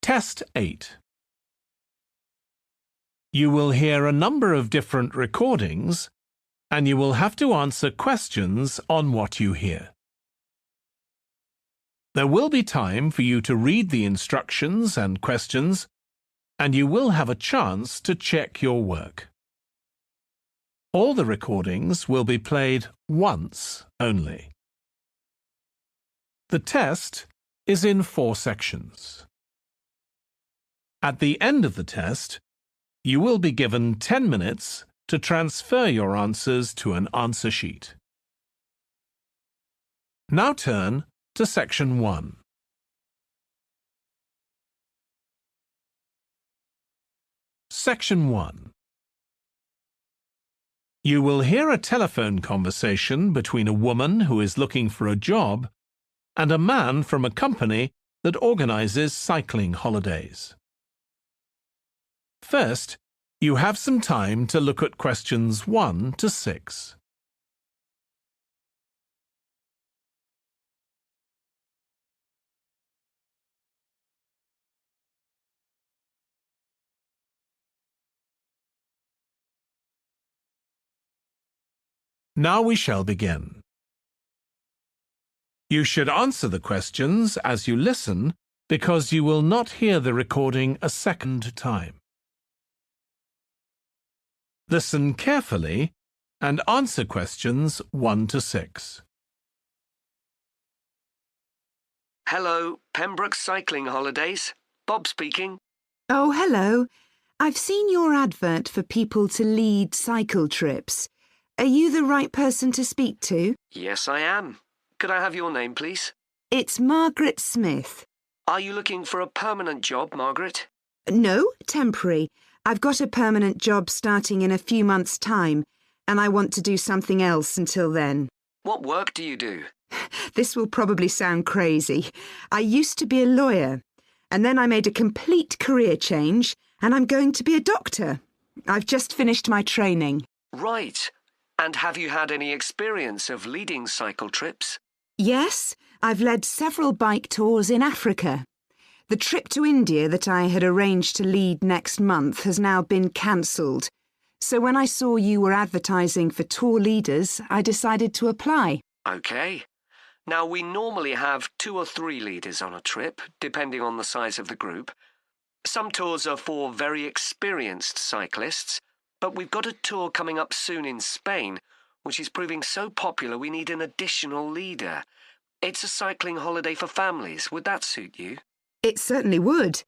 Test 8. You will hear a number of different recordings, and you will have to answer questions on what you hear. There will be time for you to read the instructions and questions, and you will have a chance to check your work. All the recordings will be played once only. The test is in 4 sections. At the end of the test, you will be given 10 minutes to transfer your answers to an answer sheet. Now turn to Section 1. Section 1. You will hear a telephone conversation between a woman who is looking for a job and a man from a company that organizes cycling holidays. First, you have some time to look at questions 1 to 6. Now we shall begin. You should answer the questions as you listen because you will not hear the recording a second time. Listen carefully and answer questions 1 to 6. Hello, Pembroke Cycling Holidays. Bob speaking. Oh, hello. I've seen your advert for people to lead cycle trips. Are you the right person to speak to? Yes, I am. Could I have your name, please? It's Margaret Smith. Are you looking for a permanent job, Margaret? No, temporary. I've got a permanent job starting in a few months' time, and I want to do something else until then. What work do you do? This will probably sound crazy. I used to be a lawyer, and then I made a complete career change, and I'm going to be a doctor. I've just finished my training. Right. And have you had any experience of leading cycle trips? Yes, I've led several bike tours in Africa. The trip to India that I had arranged to lead next month has now been cancelled. So when I saw you were advertising for tour leaders, I decided to apply. OK. Now, we normally have 2 or 3 leaders on a trip, depending on the size of the group. Some tours are for very experienced cyclists, but we've got a tour coming up soon in Spain, which is proving so popular we need an additional leader. It's a cycling holiday for families. Would that suit you? It certainly would.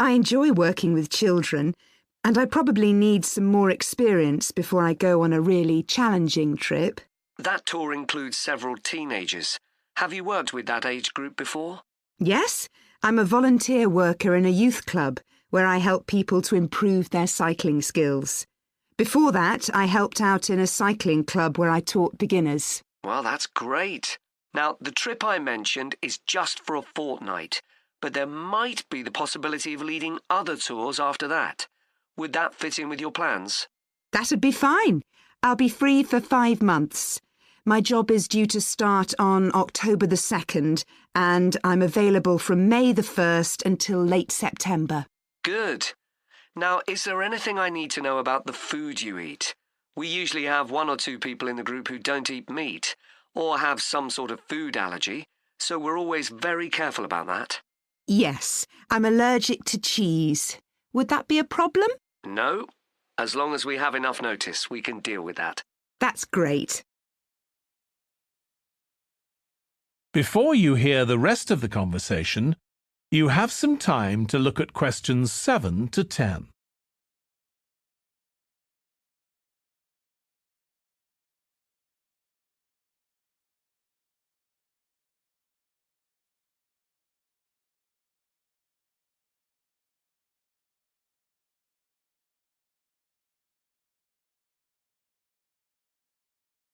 I enjoy working with children, and I probably need some more experience before I go on a really challenging trip. That tour includes several teenagers. Have you worked with that age group before? Yes, I'm a volunteer worker in a youth club where I help people to improve their cycling skills. Before that, I helped out in a cycling club where I taught beginners. Well, that's great. Now, the trip I mentioned is just for a fortnight, but there might be the possibility of leading other tours after that. Would that fit in with your plans? That'd be fine. I'll be free for 5 months. My job is due to start on October the 2nd, and I'm available from May the 1st until late September. Good. Now, is there anything I need to know about the food you eat? We usually have 1 or 2 people in the group who don't eat meat or have some sort of food allergy, so we're always very careful about that. Yes, I'm allergic to cheese. Would that be a problem? No. As long as we have enough notice, we can deal with that. That's great. Before you hear the rest of the conversation, you have some time to look at questions 7 to 10.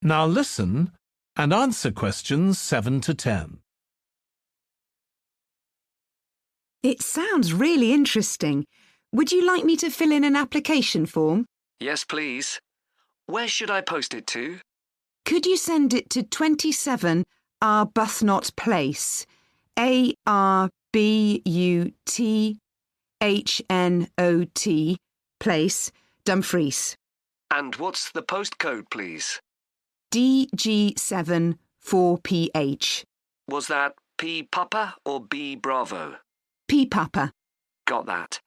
Now listen and answer questions 7 to 10. It sounds really interesting. Would you like me to fill in an application form? Yes, please. Where should I post it to? Could you send it to 27 Arbuthnot Place, Arbuthnot H-N-O-T, Place, Dumfries. And what's the postcode, please? DG7 4PH. Was that P Papa or B Bravo? P Papa. Got that.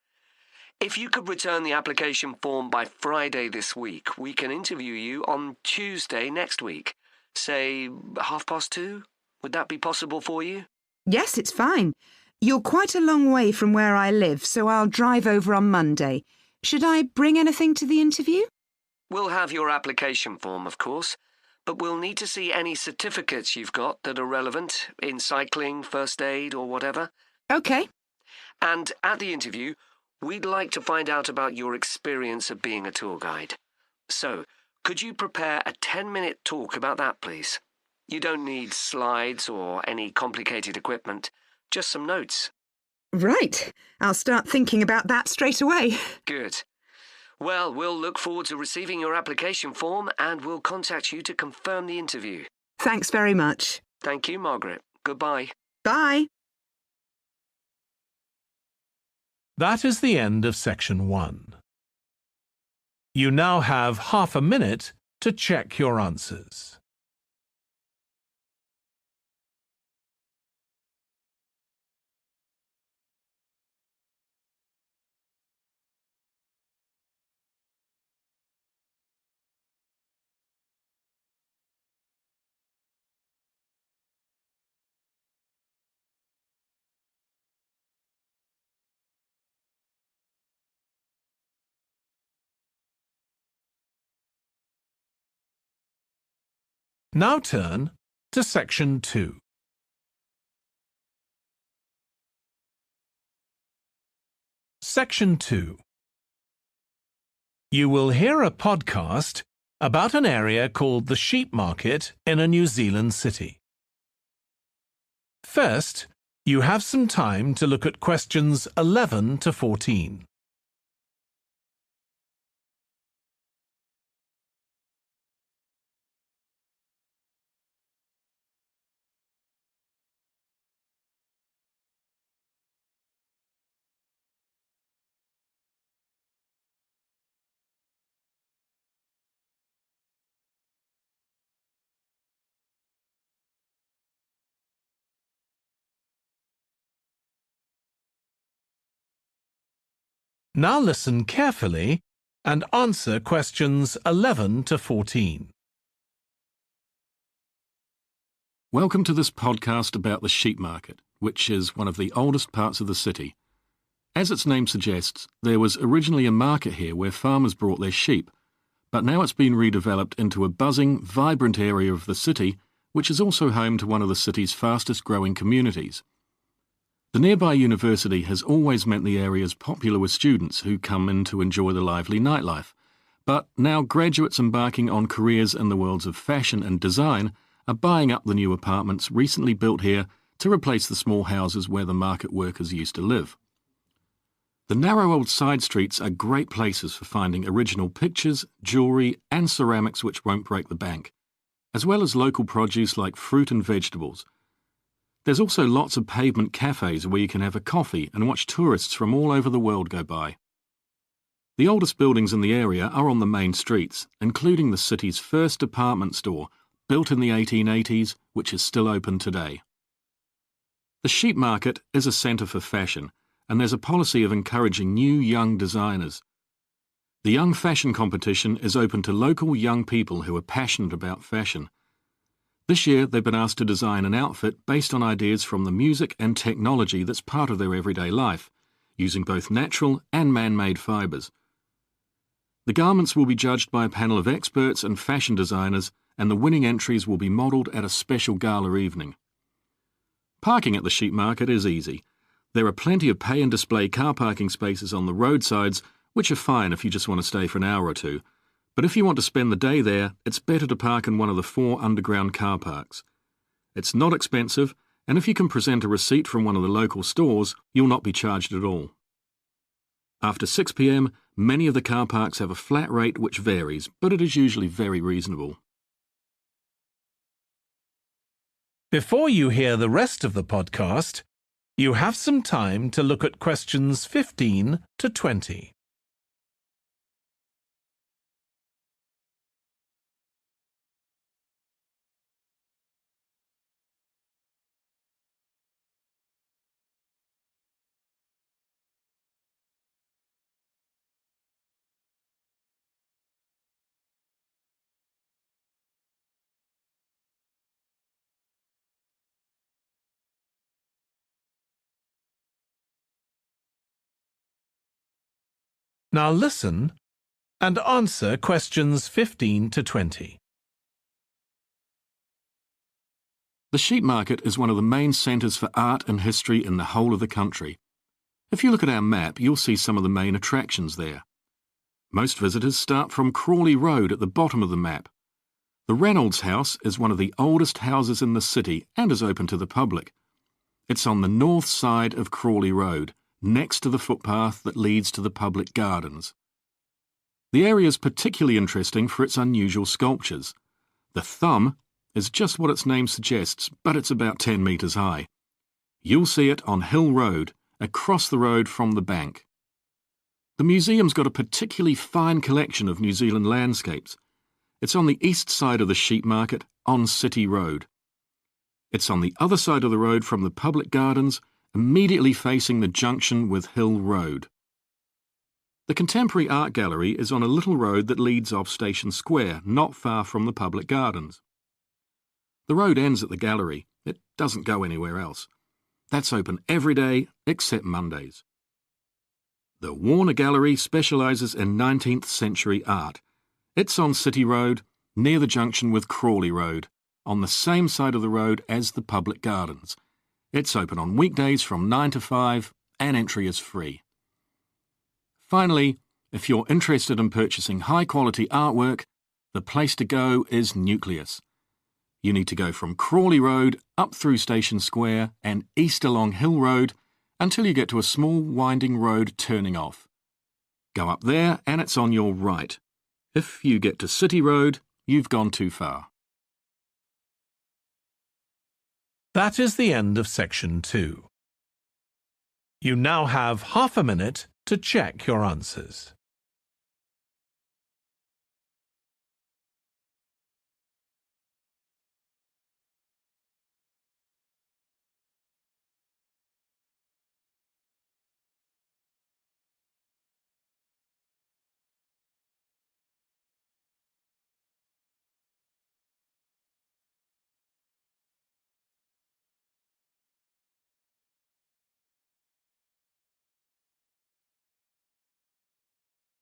If you could return the application form by Friday this week, we can interview you on Tuesday next week. Say 2:30? Would that be possible for you? Yes, it's fine. You're quite a long way from where I live, so I'll drive over on Monday. Should I bring anything to the interview? We'll have your application form, of course, but we'll need to see any certificates you've got that are relevant in cycling, first aid, or whatever. OK. And at the interview, we'd like to find out about your experience of being a tour guide. So, could you prepare a 10-minute talk about that, please? You don't need slides or any complicated equipment, just some notes. Right. I'll start thinking about that straight away. Good. Well, we'll look forward to receiving your application form and we'll contact you to confirm the interview. Thanks very much. Thank you, Margaret. Goodbye. Bye. That is the end of section 1. You now have half a minute to check your answers. Now turn to section 2. Section 2. You will hear a podcast about an area called the Sheep Market in a New Zealand city. First, you have some time to look at questions 11 to 14. Now listen carefully and answer questions 11 to 14. Welcome to this podcast about the sheep market, which is one of the oldest parts of the city. As its name suggests, there was originally a market here where farmers brought their sheep, but now it's been redeveloped into a buzzing, vibrant area of the city, which is also home to one of the city's fastest growing communities. The nearby university has always meant the area is popular with students who come in to enjoy the lively nightlife, but now graduates embarking on careers in the worlds of fashion and design are buying up the new apartments recently built here to replace the small houses where the market workers used to live. The narrow old side streets are great places for finding original pictures, jewellery and ceramics which won't break the bank, as well as local produce like fruit and vegetables. There's also lots of pavement cafes where you can have a coffee and watch tourists from all over the world go by. The oldest buildings in the area are on the main streets, including the city's first department store, built in the 1880s, which is still open today. The sheep market is a centre for fashion, and there's a policy of encouraging new young designers. The Young Fashion Competition is open to local young people who are passionate about fashion. This year, they've been asked to design an outfit based on ideas from the music and technology that's part of their everyday life, using both natural and man-made fibres. The garments will be judged by a panel of experts and fashion designers, and the winning entries will be modelled at a special gala evening. Parking at the sheep market is easy. There are plenty of pay and display car parking spaces on the roadsides, which are fine if you just want to stay for an hour or two. But if you want to spend the day there, it's better to park in one of the 4 underground car parks. It's not expensive, and if you can present a receipt from one of the local stores, you'll not be charged at all. After 6 p.m, many of the car parks have a flat rate which varies, but it is usually very reasonable. Before you hear the rest of the podcast, You have some time to look at questions 15 to 20. Now listen and answer questions 15 to 20. The sheep market is one of the main centres for art and history in the whole of the country. If you look at our map, you'll see some of the main attractions there. Most visitors start from Crawley Road at the bottom of the map. The Reynolds House is one of the oldest houses in the city and is open to the public. It's on the north side of Crawley Road, next to the footpath that leads to the public gardens. The area is particularly interesting for its unusual sculptures. The thumb is just what its name suggests, but it's about 10 metres high. You'll see it on Hill Road, across the road from the bank. The museum's got a particularly fine collection of New Zealand landscapes. It's on the east side of the sheep market, on City Road. It's on the other side of the road from the public gardens, immediately facing the junction with Hill Road. The Contemporary Art Gallery is on a little road that leads off Station Square, not far from the public gardens. The road ends at the gallery. It doesn't go anywhere else. That's open every day except Mondays. The Warner Gallery specialises in 19th century art. It's on City Road, near the junction with Crawley Road, on the same side of the road as the public gardens. It's open on weekdays from 9 to 5 and entry is free. Finally, if you're interested in purchasing high-quality artwork, the place to go is Nucleus. You need to go from Crawley Road up through Station Square and east along Hill Road until you get to a small winding road turning off. Go up there and it's on your right. If you get to City Road, you've gone too far. That is the end of section 2. You now have half a minute to check your answers.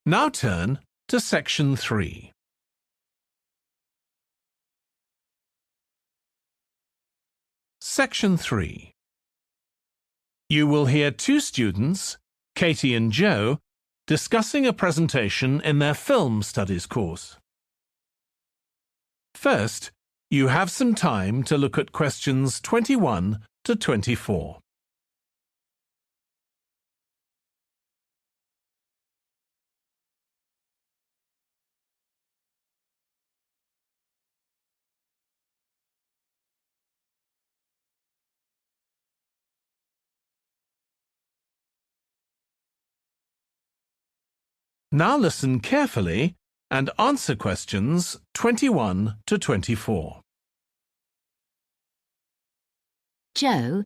Now turn to section 3. Section 3. You will hear two students, Katie and Joe, discussing a presentation in their film studies course. First, you have some time to look at questions 21 to 24. Now listen carefully and answer questions 21 to 24. Joe,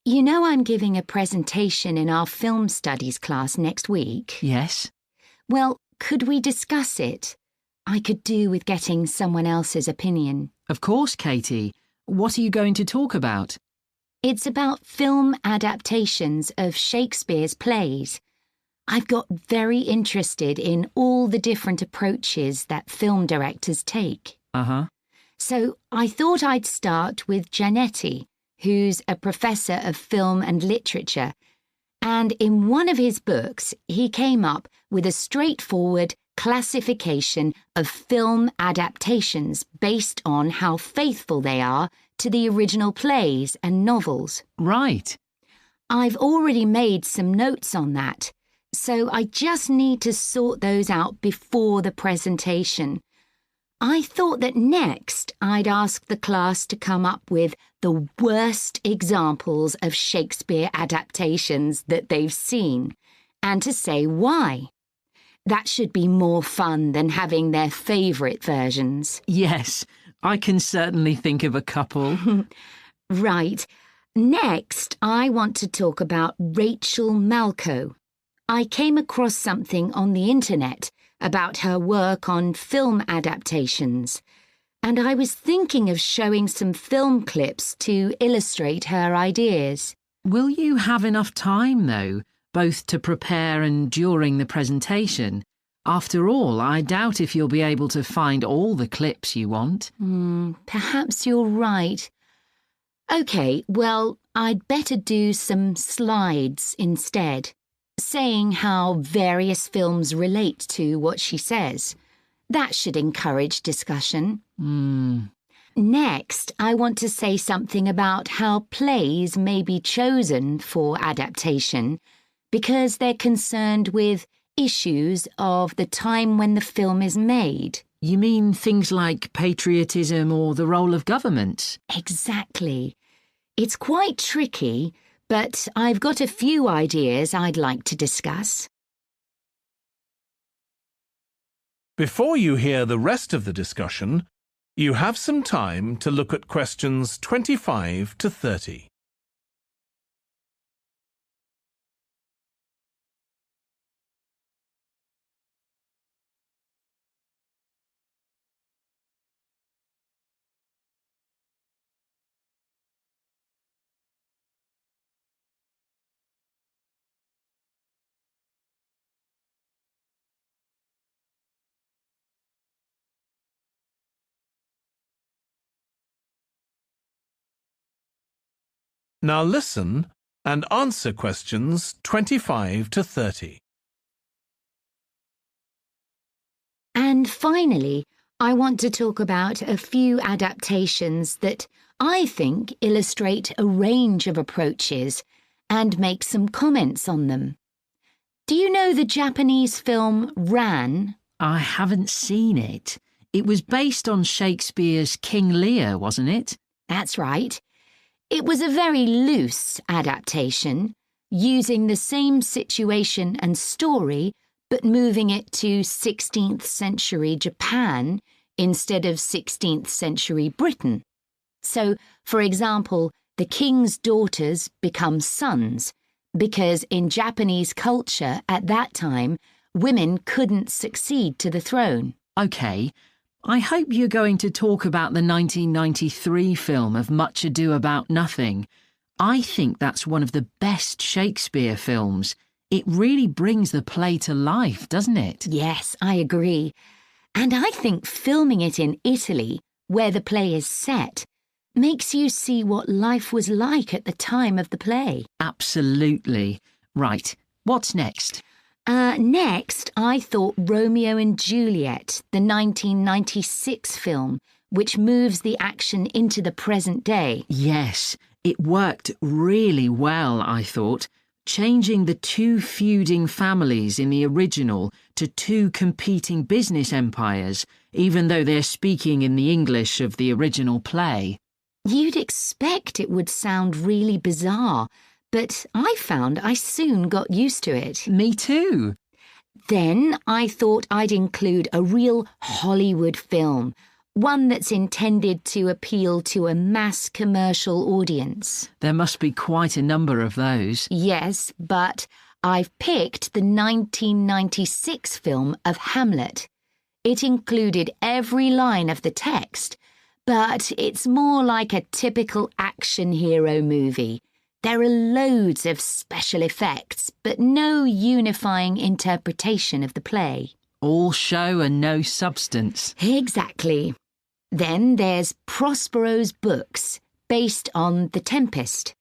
you know I'm giving a presentation in our film studies class next week? Yes. Well, could we discuss it? I could do with getting someone else's opinion. Of course, Katie. What are you going to talk about? It's about film adaptations of Shakespeare's plays. I've got very interested in all the different approaches that film directors take. So I thought I'd start with Giannetti, who's a professor of film and literature, and in one of his books he came up with a straightforward classification of film adaptations based on how faithful they are to the original plays and novels. Right. I've already made some notes on that, so I just need to sort those out before the presentation. I thought that next I'd ask the class to come up with the worst examples of Shakespeare adaptations that they've seen, and to say why. That should be more fun than having their favourite versions. Yes, I can certainly think of a couple. Right. Next, I want to talk about Rachel Malco. I came across something on the internet about her work on film adaptations, and I was thinking of showing some film clips to illustrate her ideas. Will you have enough time, though, both to prepare and during the presentation? After all, I doubt if you'll be able to find all the clips you want. Perhaps you're right. OK, well, I'd better do some slides instead, saying how various films relate to what she says. That should encourage discussion. Next, I want to say something about how plays may be chosen for adaptation because they're concerned with issues of the time when the film is made. You mean things like patriotism or the role of government? Exactly. It's quite tricky, but I've got a few ideas I'd like to discuss. Before you hear the rest of the discussion, you have some time to look at questions 25 to 30. Now listen and answer questions 25 to 30. And finally, I want to talk about a few adaptations that I think illustrate a range of approaches and make some comments on them. Do you know the Japanese film Ran? I haven't seen it. It was based on Shakespeare's King Lear, wasn't it? That's right. It was a very loose adaptation, using the same situation and story, but moving it to 16th century Japan instead of 16th century Britain. So, for example, the king's daughters become sons, because in Japanese culture at that time, women couldn't succeed to the throne. OK. I hope you're going to talk about the 1993 film of Much Ado About Nothing. I think that's one of the best Shakespeare films. It really brings the play to life, doesn't it? Yes, I agree. And I think filming it in Italy, where the play is set, makes you see what life was like at the time of the play. Absolutely. Right, what's next? Next, I thought Romeo and Juliet, the 1996 film, which moves the action into the present day. Yes, it worked really well, I thought, changing the two feuding families in the original to two competing business empires, even though they're speaking in the English of the original play. You'd expect it would sound really bizarre, but I found I soon got used to it. Me too. Then I thought I'd include a real Hollywood film, one that's intended to appeal to a mass commercial audience. There must be quite a number of those. Yes, but I've picked the 1996 film of Hamlet. It included every line of the text, but it's more like a typical action hero movie. There are loads of special effects, but no unifying interpretation of the play. All show and no substance. Exactly. Then there's Prospero's Books, based on The Tempest.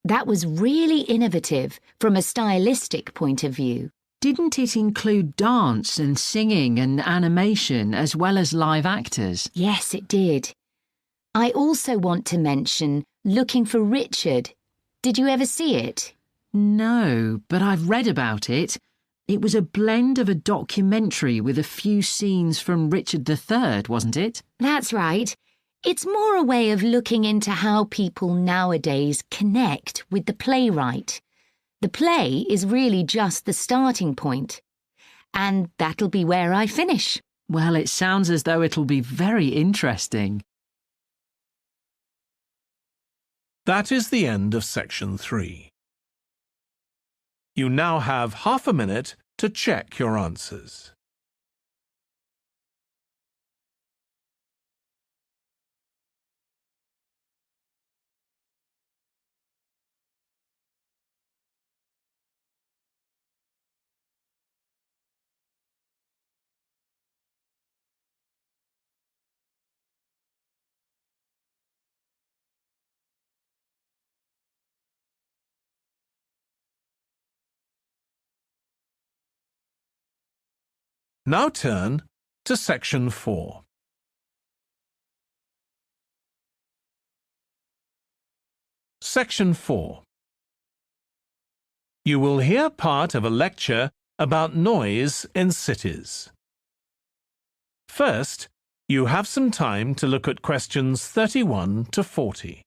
That was really innovative from a stylistic point of view. Didn't it include dance and singing and animation as well as live actors? Yes, it did. I also want to mention Looking for Richard. Did you ever see it? No, but I've read about it. It was a blend of a documentary with a few scenes from Richard III, wasn't it? That's right. It's more a way of looking into how people nowadays connect with the playwright. The play is really just the starting point. And that'll be where I finish. Well, it sounds as though it'll be very interesting. That is the end of section 3. You now have half a minute to check your answers. Now turn to section 4. Section 4. You will hear part of a lecture about noise in cities. First, you have some time to look at questions 31 to 40.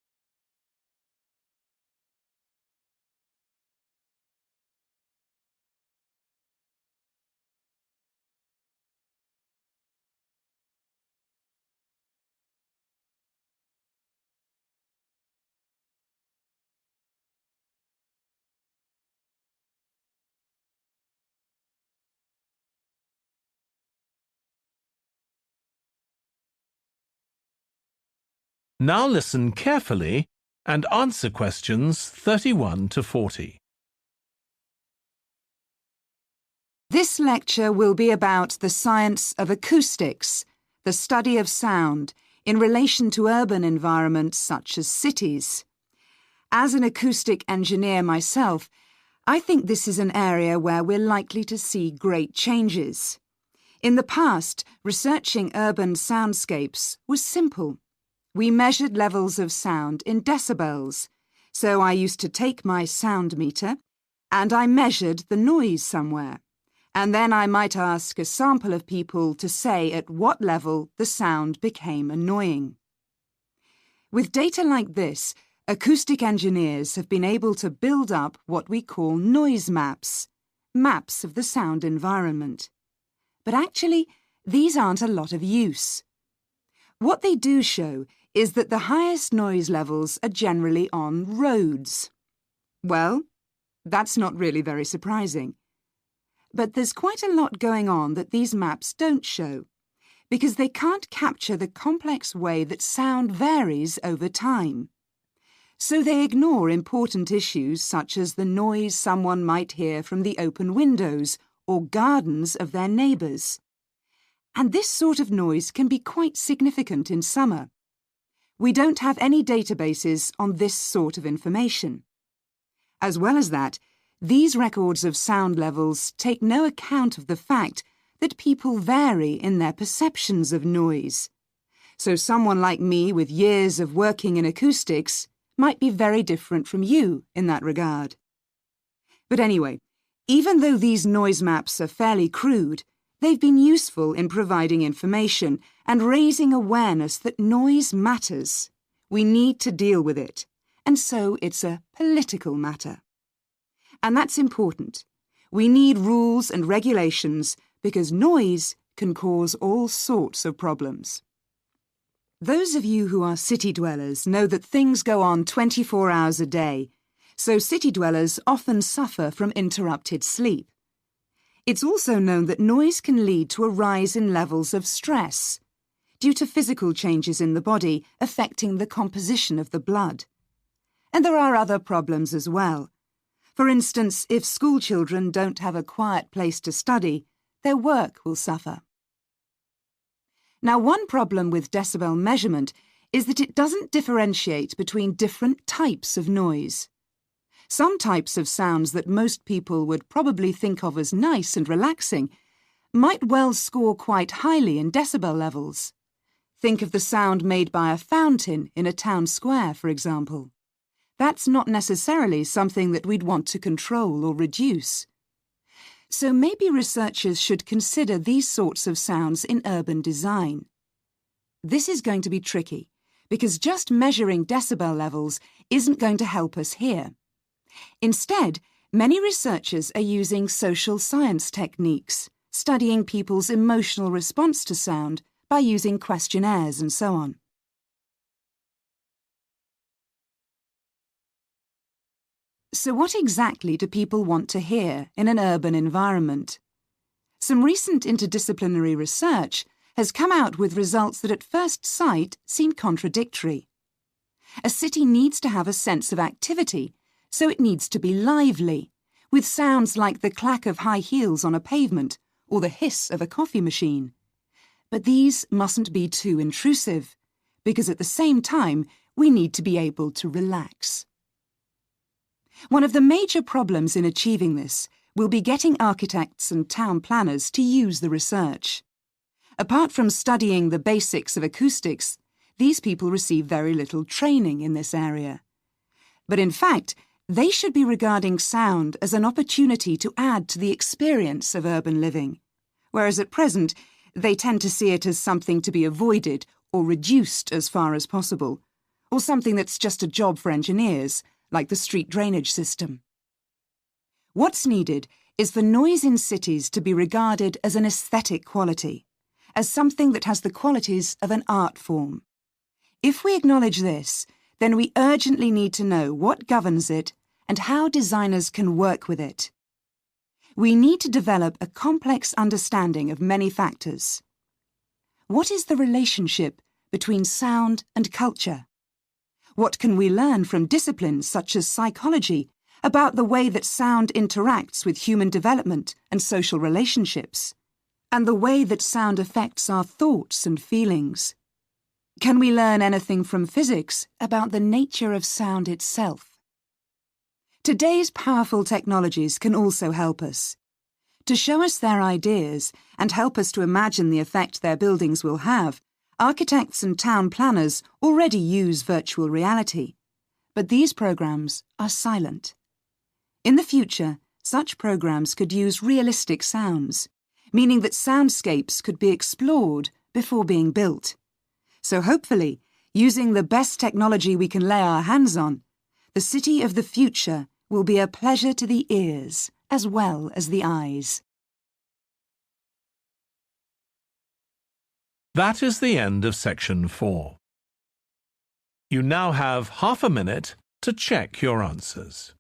Now listen carefully and answer questions 31 to 40. This lecture will be about the science of acoustics, the study of sound, in relation to urban environments such as cities. As an acoustic engineer myself, I think this is an area where we're likely to see great changes. In the past, researching urban soundscapes was simple. We measured levels of sound in decibels, so I used to take my sound meter and I measured the noise somewhere, and then I might ask a sample of people to say at what level the sound became annoying. With data like this, acoustic engineers have been able to build up what we call noise maps, maps of the sound environment. But actually, these aren't a lot of use. What they do show is that the highest noise levels are generally on roads. Well, that's not really very surprising. But there's quite a lot going on that these maps don't show, because they can't capture the complex way that sound varies over time. So they ignore important issues such as the noise someone might hear from the open windows or gardens of their neighbours. And this sort of noise can be quite significant in summer. We don't have any databases on this sort of information. As well as that, these records of sound levels take no account of the fact that people vary in their perceptions of noise. So someone like me with years of working in acoustics might be very different from you in that regard. But anyway, even though these noise maps are fairly crude, they've been useful in providing information and raising awareness that noise matters. We need to deal with it, and so it's a political matter. And that's important. We need rules and regulations because noise can cause all sorts of problems. Those of you who are city dwellers know that things go on 24 hours a day, so city dwellers often suffer from interrupted sleep. It's also known that noise can lead to a rise in levels of stress due to physical changes in the body affecting the composition of the blood. And there are other problems as well. For instance, if school children don't have a quiet place to study, their work will suffer. Now, one problem with decibel measurement is that it doesn't differentiate between different types of noise. Some types of sounds that most people would probably think of as nice and relaxing might well score quite highly in decibel levels. Think of the sound made by a fountain in a town square, for example. That's not necessarily something that we'd want to control or reduce. So maybe researchers should consider these sorts of sounds in urban design. This is going to be tricky, because just measuring decibel levels isn't going to help us here. Instead, many researchers are using social science techniques, studying people's emotional response to sound by using questionnaires and so on. So what exactly do people want to hear in an urban environment? Some recent interdisciplinary research has come out with results that at first sight seem contradictory. A city needs to have a sense of activity, so it needs to be lively, with sounds like the clack of high heels on a pavement or the hiss of a coffee machine. But these mustn't be too intrusive, because at the same time we need to be able to relax. One of the major problems in achieving this will be getting architects and town planners to use the research. Apart from studying the basics of acoustics, these people receive very little training in this area. But in fact, they should be regarding sound as an opportunity to add to the experience of urban living, whereas at present they tend to see it as something to be avoided or reduced as far as possible, or something that's just a job for engineers, like the street drainage system. What's needed is for noise in cities to be regarded as an aesthetic quality, as something that has the qualities of an art form. If we acknowledge this, then we urgently need to know what governs it and how designers can work with it. We need to develop a complex understanding of many factors. What is the relationship between sound and culture? What can we learn from disciplines such as psychology about the way that sound interacts with human development and social relationships, and the way that sound affects our thoughts and feelings? Can we learn anything from physics about the nature of sound itself? Today's powerful technologies can also help us. To show us their ideas and help us to imagine the effect their buildings will have, architects and town planners already use virtual reality, but these programs are silent. In the future, such programs could use realistic sounds, meaning that soundscapes could be explored before being built. So hopefully, using the best technology we can lay our hands on, the city of the future will be a pleasure to the ears as well as the eyes. That is the end of section 4. You now have half a minute to check your answers.